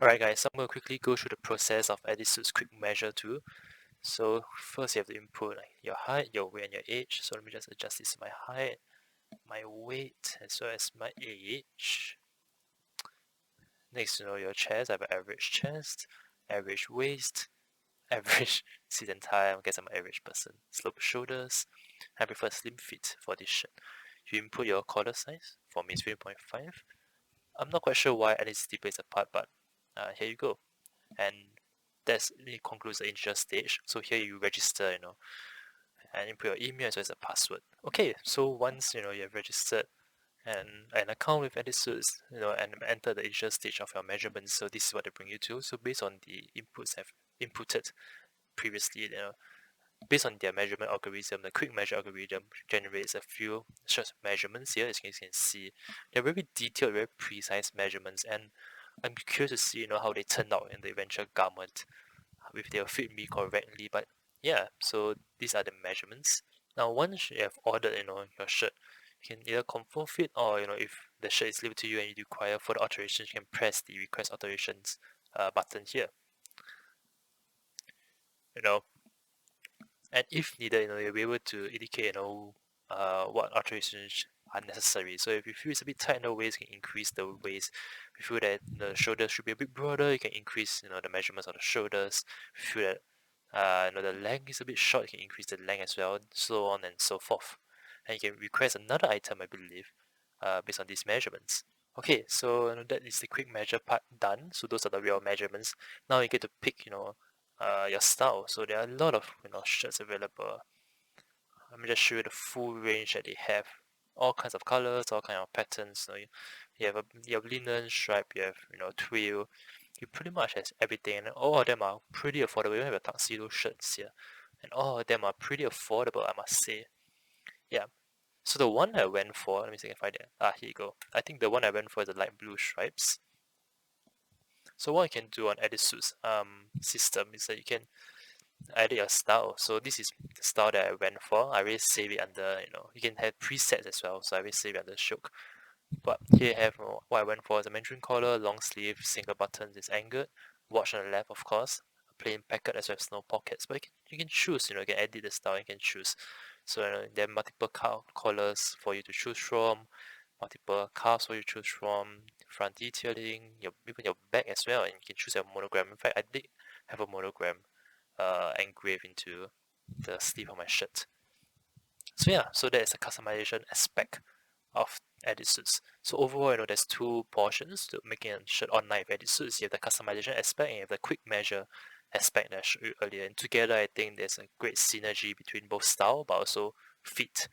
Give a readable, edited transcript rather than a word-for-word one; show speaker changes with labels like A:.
A: Alright guys, so I'm going to quickly go through the process of Edisuit's QuickMeasure tool. So first you have to input your height, your weight, and your age. So let me just adjust this to my height, my weight, as well as my age. Next, your chest. I have an average chest, average waist, average seat and tie. I guess I'm an average person. Slope of shoulders. I prefer slim fit for this shirt. You input your collar size. For me, it's 3.5. I'm not quite sure why ethnicity plays a part, but here you go. And it concludes the initial stage. So here you register, and input your email as well as a password. Okay, so once you have registered an account with Edisuits, and enter the initial stage of your measurements. So this is what they bring you to. So based on the inputs have inputted previously, based on their measurement algorithm, the QuickMeasure algorithm generates a few short measurements here. As you can see, they're very detailed, very precise measurements, and I'm curious to see, how they turn out in the eventual garment, if they'll fit me correctly. But yeah, so these are the measurements. Now, once you have ordered, your shirt, you can either confirm fit, or if the shirt is delivered to you and you require further alterations, you can press the request alterations button here. You know, and if needed, you'll be able to indicate, what alterations are necessary. So if you feel it's a bit tight in the waist, you can increase the waist. If you feel that the shoulders should be a bit broader, you can increase, the measurements of the shoulders. If you feel that, the length is a bit short, you can increase the length as well, so on and so forth. And you can request another item, I believe, based on these measurements. Okay, so that is the QuickMeasure part done. So those are the real measurements. Now you get to pick, your style. So there are a lot of shirts available. Let me just show you the full range that they have. All kinds of colors, all kinds of patterns. You have linen, stripe, you have twill. You pretty much has everything, and all of them are pretty affordable. You have a tuxedo shirts here, and all of them are pretty affordable, I must say. Yeah. So the one I went for, let me see if I can find it. Here you go. I think the one I went for is the light blue stripes. So what you can do on Edisuit's system is that you can edit your style. So this is the style that I went for. I already save it under, you can have presets as well. So I already save it under Shiok. But here I have what I went for is a Mandarin collar, long sleeve, single buttons is angled, watch on the left of course, a plain pocket as well as no pockets. But you can choose, you can edit the style, you can choose. So there are multiple collars for you to choose from, multiple cuffs for you to choose from, front detailing, even your back as well, and you can choose a monogram. In fact, I did have a monogram engraved into the sleeve of my shirt. So yeah, so that is the customization aspect of Edisuits. So overall, there's two portions to making a shirt online with Edisuits. You have the customization aspect and you have the QuickMeasure aspect that I showed you earlier. And together, I think there's a great synergy between both style but also fit.